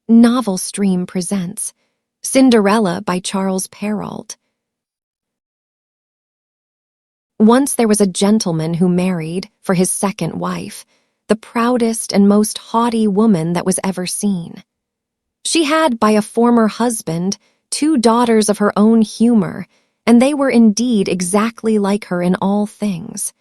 Novel Stream presents Cinderella by Charles Perrault. Once there was a gentleman who married, for his second wife, the proudest and most haughty woman that was ever seen. She had, by a former husband, 2 daughters of her own humor, and they were indeed exactly like her in all things.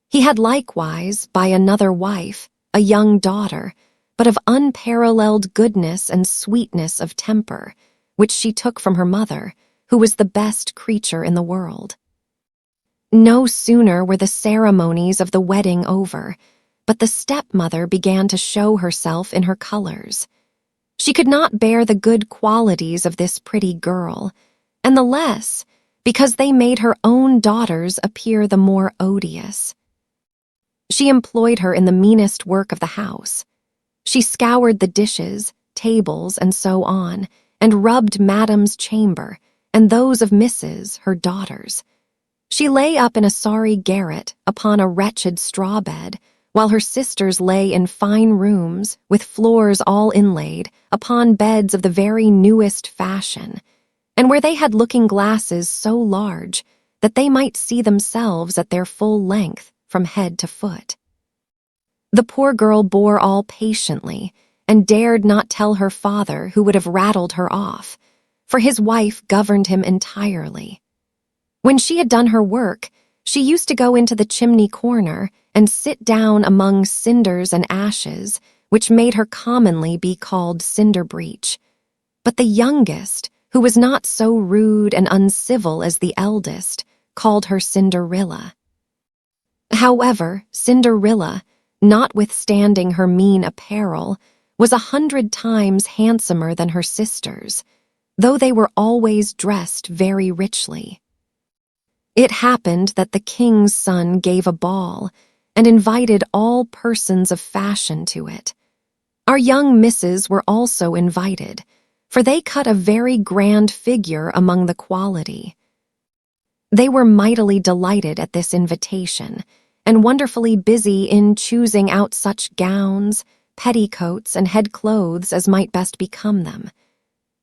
He had likewise, by another wife, a young daughter, but of unparalleled goodness and sweetness of temper, which she took from her mother, who was the best creature in the world. No sooner were the ceremonies of the wedding over, but the stepmother began to show herself in her colors. She could not bear the good qualities of this pretty girl, and the less because they made her own daughters appear the more odious. She employed her in the meanest work of the house. She scoured the dishes, tables, and so on, and rubbed Madam's chamber, and those of Mrs., her daughters. She lay up in a sorry garret upon a wretched straw bed, while her sisters lay in fine rooms, with floors all inlaid, upon beds of the very newest fashion, and where they had looking-glasses so large that they might see themselves at their full length from head to foot. The poor girl bore all patiently, and dared not tell her father, who would have rattled her off, for his wife governed him entirely. When she had done her work, she used to go into the chimney corner and sit down among cinders and ashes, which made her commonly be called Cinderbreech. But the youngest, who was not so rude and uncivil as the eldest, called her Cinderella. However, Cinderella, notwithstanding her mean apparel, was 100 times handsomer than her sisters, though they were always dressed very richly. It happened that the king's son gave a ball, and invited all persons of fashion to it. Our young misses were also invited, for they cut a very grand figure among the quality. They were mightily delighted at this invitation, and wonderfully busy in choosing out such gowns, petticoats, and head clothes as might best become them.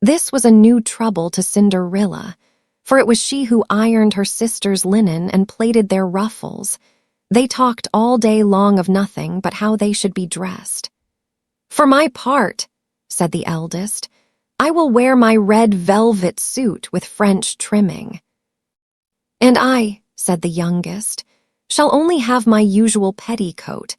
This was a new trouble to Cinderella, for it was she who ironed her sisters' linen and plaited their ruffles. They talked all day long of nothing but how they should be dressed. "For my part," said the eldest, "I will wear my red velvet suit with French trimming." "And I," said the youngest, "shall only have my usual petticoat,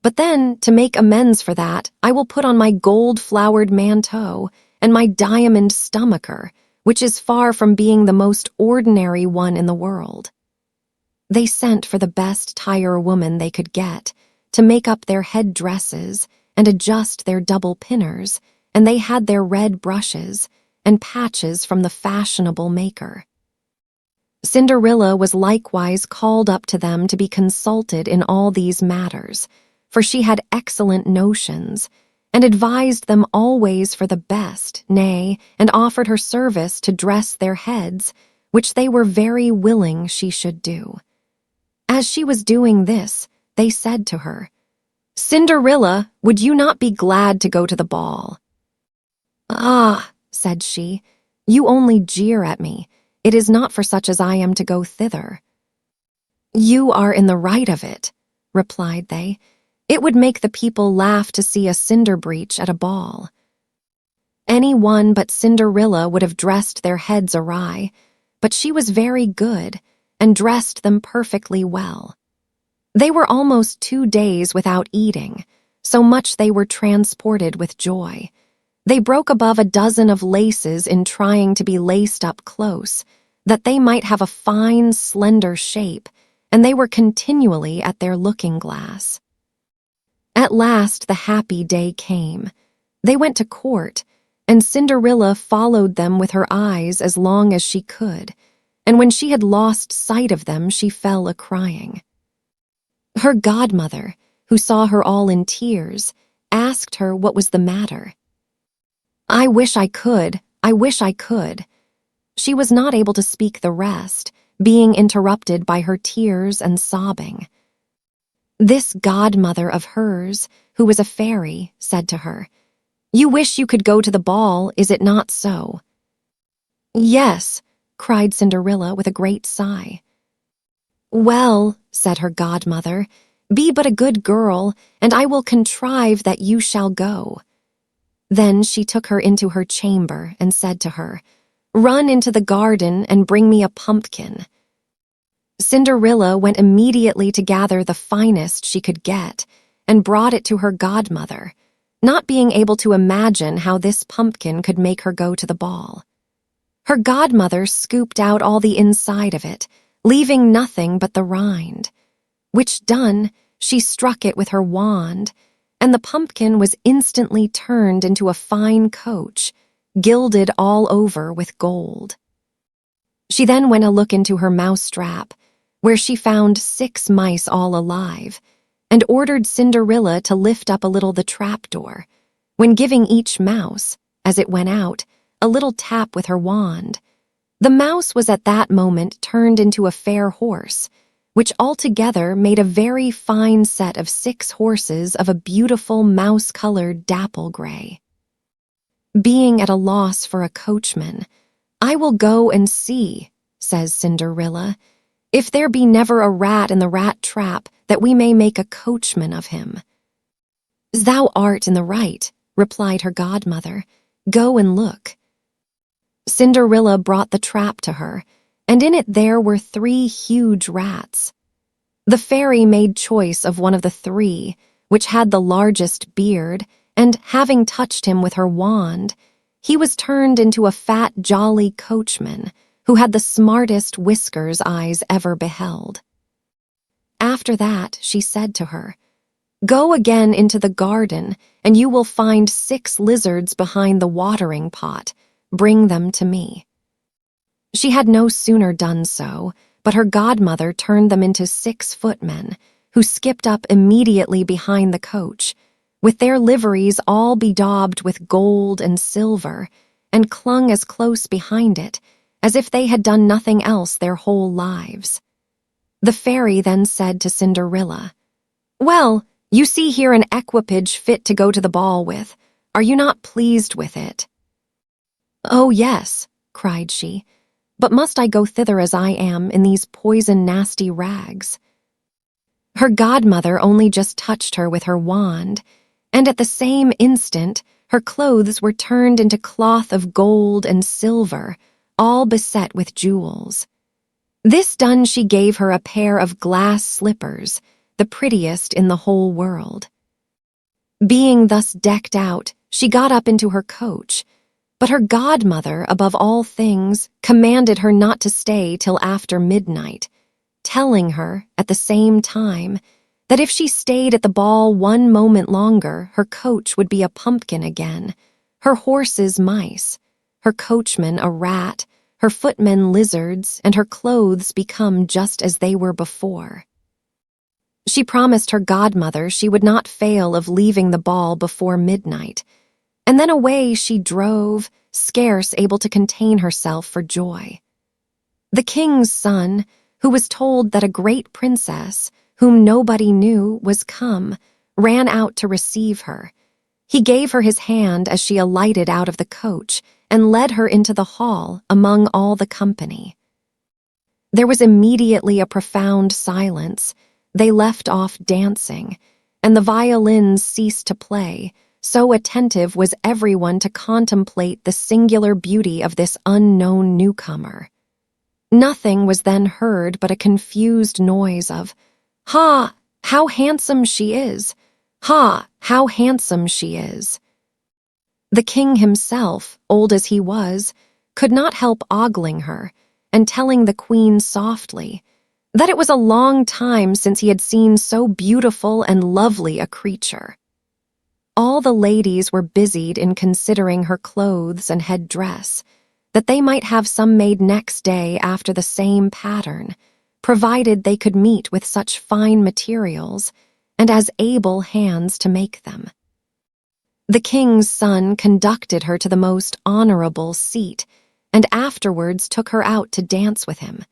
but then, to make amends for that, I will put on my gold-flowered manteau and my diamond stomacher, which is far from being the most ordinary one in the world." They sent for the best tire-woman they could get to make up their head dresses and adjust their double pinners, and they had their red brushes and patches from the fashionable maker. Cinderella was likewise called up to them to be consulted in all these matters, for she had excellent notions, and advised them always for the best, nay, and offered her service to dress their heads, which they were very willing she should do. As she was doing this, they said to her, "Cinderella, would you not be glad to go to the ball?" "Ah," said she, "you only jeer at me. It is not for such as I am to go thither." "You are in the right of it," replied they. "It would make the people laugh to see a Cinderbreech at a ball." Any one but Cinderella would have dressed their heads awry, but she was very good, and dressed them perfectly well. They were almost 2 days without eating, so much they were transported with joy. They broke above a dozen of laces in trying to be laced up close, that they might have a fine, slender shape, and they were continually at their looking-glass. At last the happy day came. They went to court, and Cinderella followed them with her eyes as long as she could, and when she had lost sight of them she fell a-crying. Her godmother, who saw her all in tears, asked her what was the matter. "I wish I could, I wish I could." She was not able to speak the rest, being interrupted by her tears and sobbing. This godmother of hers, who was a fairy, said to her, You wish you could go to the ball, is it not so?" "Yes," cried Cinderella with a great sigh. "Well," said her godmother, "be but a good girl, and I will contrive that you shall go." Then she took her into her chamber and said to her, "Run into the garden and bring me a pumpkin." Cinderella went immediately to gather the finest she could get and brought it to her godmother, not being able to imagine how this pumpkin could make her go to the ball. Her godmother scooped out all the inside of it, leaving nothing but the rind, which done, she struck it with her wand, and the pumpkin was instantly turned into a fine coach, gilded all over with gold. She then went a look into her mouse-trap, where she found 6 mice all alive, and ordered Cinderella to lift up a little the trapdoor, when giving each mouse, as it went out, a little tap with her wand. The mouse was at that moment turned into a fair horse, which altogether made a very fine set of 6 horses of a beautiful mouse-colored dapple gray. Being at a loss for a coachman, "I will go and see," says Cinderella, "if there be never a rat in the rat trap, that we may make a coachman of him." "Thou art in the right," replied her godmother. "Go and look." Cinderella brought the trap to her, and in it there were 3 huge rats. The fairy made choice of one of the 3, which had the largest beard, and having touched him with her wand, he was turned into a fat, jolly coachman, who had the smartest whiskers eyes ever beheld. After that, she said to her, "Go again into the garden, and you will find 6 lizards behind the watering pot. Bring them to me." She had no sooner done so, but her godmother turned them into 6 footmen, who skipped up immediately behind the coach, with their liveries all bedaubed with gold and silver, and clung as close behind it as if they had done nothing else their whole lives. The fairy then said to Cinderella, "Well, you see here an equipage fit to go to the ball with. Are you not pleased with it?" "Oh, yes," cried she, "but must I go thither as I am in these poison-nasty rags?" Her godmother only just touched her with her wand, and at the same instant her clothes were turned into cloth of gold and silver, all beset with jewels. This done, she gave her a pair of glass slippers, the prettiest in the whole world. Being thus decked out, she got up into her coach, but her godmother, above all things, commanded her not to stay till after midnight, telling her, at the same time, that if she stayed at the ball 1 moment longer, her coach would be a pumpkin again, her horses mice, her coachman a rat, her footmen lizards, and her clothes become just as they were before. She promised her godmother she would not fail of leaving the ball before midnight, and then away she drove, scarce able to contain herself for joy. The king's son, who was told that a great princess, whom nobody knew, was come, ran out to receive her. He gave her his hand as she alighted out of the coach and led her into the hall among all the company. There was immediately a profound silence. They left off dancing, and the violins ceased to play, so attentive was everyone to contemplate the singular beauty of this unknown newcomer. Nothing was then heard but a confused noise of, "Ha! How handsome she is! Ha! How handsome she is!" The king himself, old as he was, could not help ogling her and telling the queen softly that it was a long time since he had seen so beautiful and lovely a creature. All the ladies were busied in considering her clothes and head-dress, that they might have some made next day after the same pattern, provided they could meet with such fine materials and as able hands to make them. The king's son conducted her to the most honorable seat, and afterwards took her out to dance with him.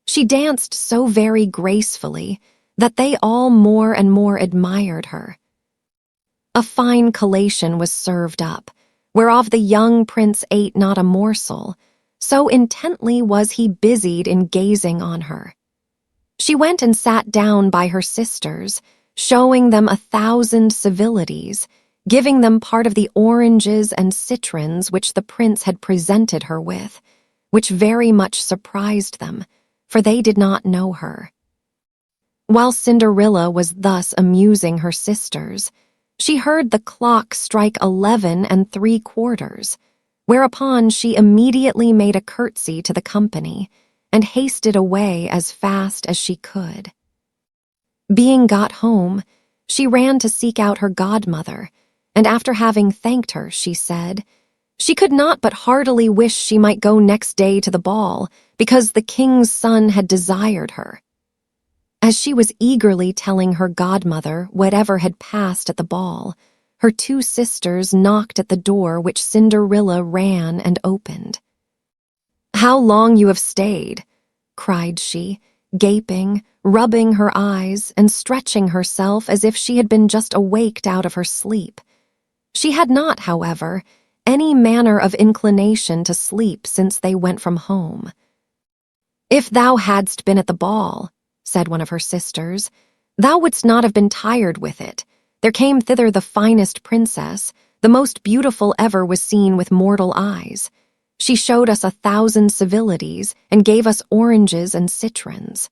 She danced so very gracefully that they all more and more admired her. A fine collation was served up, whereof the young prince ate not a morsel, so intently was he busied in gazing on her. She went and sat down by her sisters, showing them 1,000 civilities, giving them part of the oranges and citrons which the prince had presented her with, which very much surprised them, for they did not know her. While Cinderella was thus amusing her sisters, she heard the clock strike 11 3/4, whereupon she immediately made a curtsy to the company and hasted away as fast as she could. Being got home, she ran to seek out her godmother, and after having thanked her, she said, she could not but heartily wish she might go next day to the ball, because the king's son had desired her. As she was eagerly telling her godmother whatever had passed at the ball, her two sisters knocked at the door, which Cinderella ran and opened. "How long you have stayed," cried she, gaping, rubbing her eyes, and stretching herself as if she had been just awaked out of her sleep. She had not, however, any manner of inclination to sleep since they went from home. "If thou hadst been at the ball," said one of her sisters, "thou wouldst not have been tired with it. There came thither the finest princess, the most beautiful ever was seen with mortal eyes. She showed us 1,000 civilities and gave us oranges and citrons."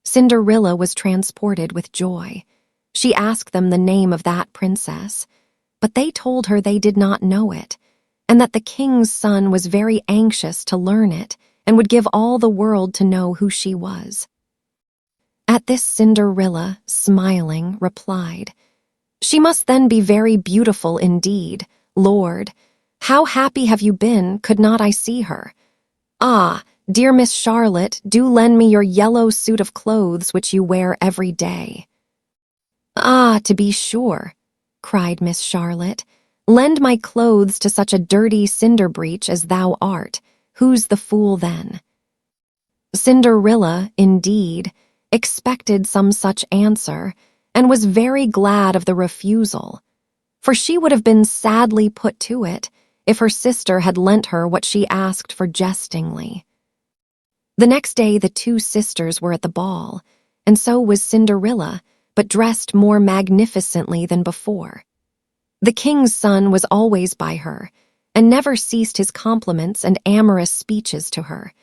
Cinderella was transported with joy. She asked them the name of that princess, but they told her they did not know it, and that the king's son was very anxious to learn it and would give all the world to know who she was. At this Cinderella, smiling, replied, "She must then be very beautiful indeed, Lord. How happy have you been, could not I see her? Ah, dear Miss Charlotte, do lend me your yellow suit of clothes which you wear every day." "Ah, to be sure," cried Miss Charlotte, "lend my clothes to such a dirty cinder-breech as thou art. Who's the fool then?" Cinderella, indeed, expected some such answer, and was very glad of the refusal, for she would have been sadly put to it if her sister had lent her what she asked for jestingly. The next day the two sisters were at the ball, and so was Cinderella, but dressed more magnificently than before. The king's son was always by her, and never ceased his compliments and amorous speeches to her,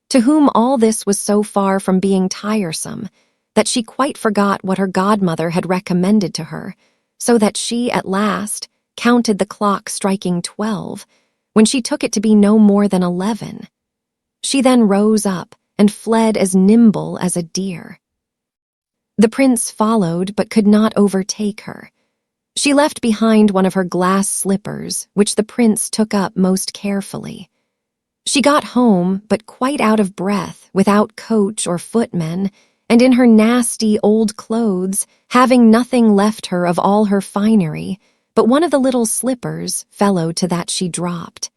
to whom all this was so far from being tiresome that she quite forgot what her godmother had recommended to her, so that she, at last, counted the clock striking 12, when she took it to be no more than 11. She then rose up and fled as nimble as a deer. The prince followed but could not overtake her. She left behind one of her glass slippers, which the prince took up most carefully. She got home, but quite out of breath, without coach or footmen, and in her nasty old clothes, having nothing left her of all her finery, but one of the little slippers, fellow to that she dropped.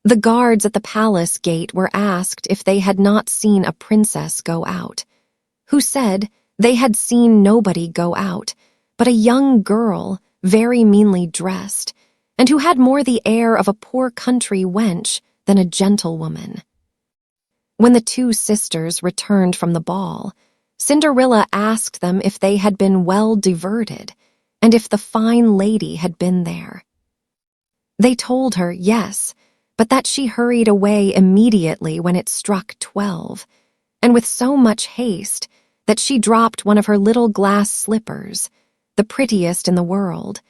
The guards at the palace gate were asked if they had not seen a princess go out, who said they had seen nobody go out, but a young girl, very meanly dressed, and who had more the air of a poor country wench than a gentlewoman. When the two sisters returned from the ball, Cinderella asked them if they had been well diverted, and if the fine lady had been there. They told her yes, but that she hurried away immediately when it struck 12, and with so much haste that she dropped one of her little glass slippers, the prettiest in the world,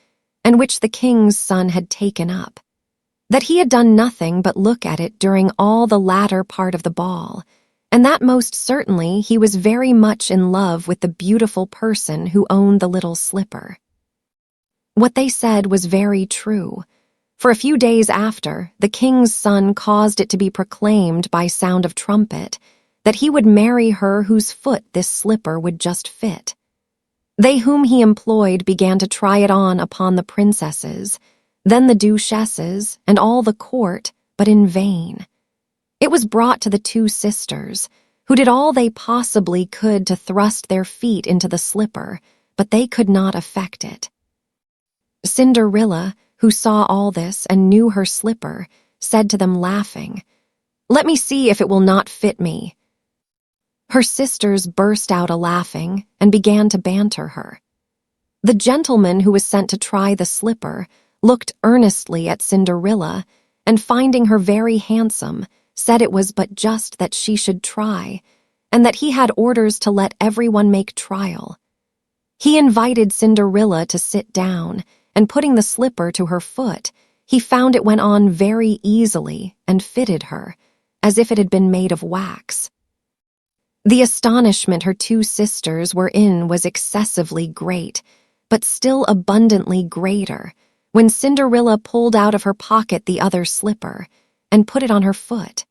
and which the king's son had taken up. That he had done nothing but look at it during all the latter part of the ball, and that most certainly he was very much in love with the beautiful person who owned the little slipper. What they said was very true, for a few days after, the king's son caused it to be proclaimed by sound of trumpet that he would marry her whose foot this slipper would just fit. They whom he employed began to try it on upon the princesses, then the duchesses, and all the court, but in vain. It was brought to the two sisters, who did all they possibly could to thrust their feet into the slipper, but they could not effect it. Cinderella, who saw all this and knew her slipper, said to them laughing, "Let me see if it will not fit me." Her sisters burst out a-laughing and began to banter her. The gentleman who was sent to try the slipper looked earnestly at Cinderella and, finding her very handsome, said it was but just that she should try, and that he had orders to let everyone make trial. He invited Cinderella to sit down, and putting the slipper to her foot, he found it went on very easily and fitted her, as if it had been made of wax. The astonishment her two sisters were in was excessively great, but still abundantly greater, when Cinderella pulled out of her pocket the other slipper and put it on her foot.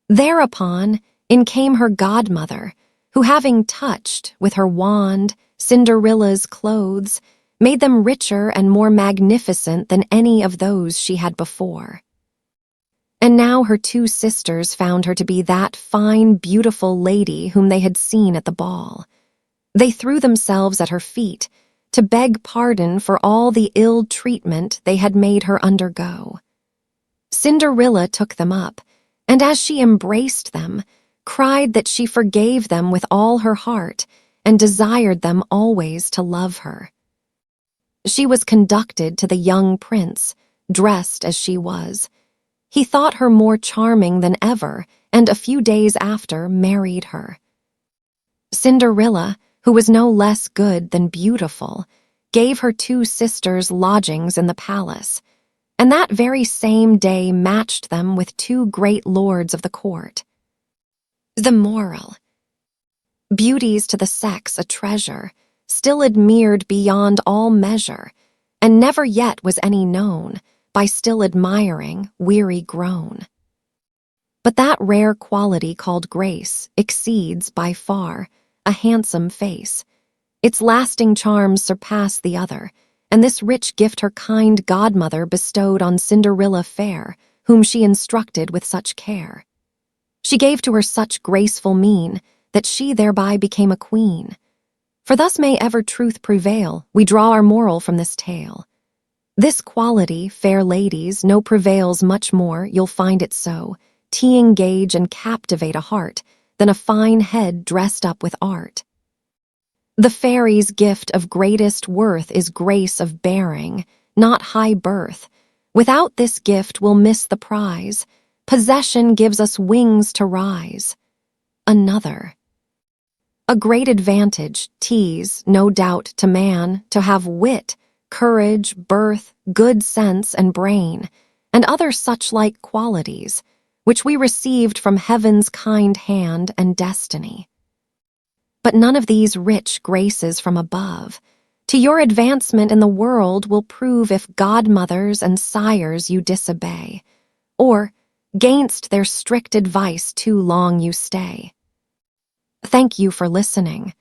Thereupon in came her godmother, who, having touched with her wand Cinderella's clothes, made them richer and more magnificent than any of those she had before. And now her two sisters found her to be that fine, beautiful lady whom they had seen at the ball. They threw themselves at her feet to beg pardon for all the ill treatment they had made her undergo. Cinderella took them up, and as she embraced them, cried that she forgave them with all her heart and desired them always to love her. She was conducted to the young prince, dressed as she was. He thought her more charming than ever, and a few days after married her. Cinderella, who was no less good than beautiful, gave her two sisters lodgings in the palace, and that very same day matched them with two great lords of the court. The moral: beauties to the sex a treasure, still admired beyond all measure, and never yet was any known, by still admiring, weary grown. But that rare quality called grace exceeds, by far, a handsome face. Its lasting charms surpass the other, and this rich gift her kind godmother bestowed on Cinderella fair, whom she instructed with such care. She gave to her such graceful mien, that she thereby became a queen. For thus may ever truth prevail, we draw our moral from this tale. This quality, fair ladies, no prevails much more, you'll find it so, to engage and captivate a heart, than a fine head dressed up with art. The fairy's gift of greatest worth is grace of bearing, not high birth. Without this gift we'll miss the prize. Possession gives us wings to rise. Another: a great advantage, 'tis, no doubt, to man, to have wit, courage, birth, good sense, and brain, and other such-like qualities, which we received from heaven's kind hand and destiny. But none of these rich graces from above, to your advancement in the world, will prove if godmothers and sires you disobey, or, gainst their strict advice too long you stay. Thank you for listening.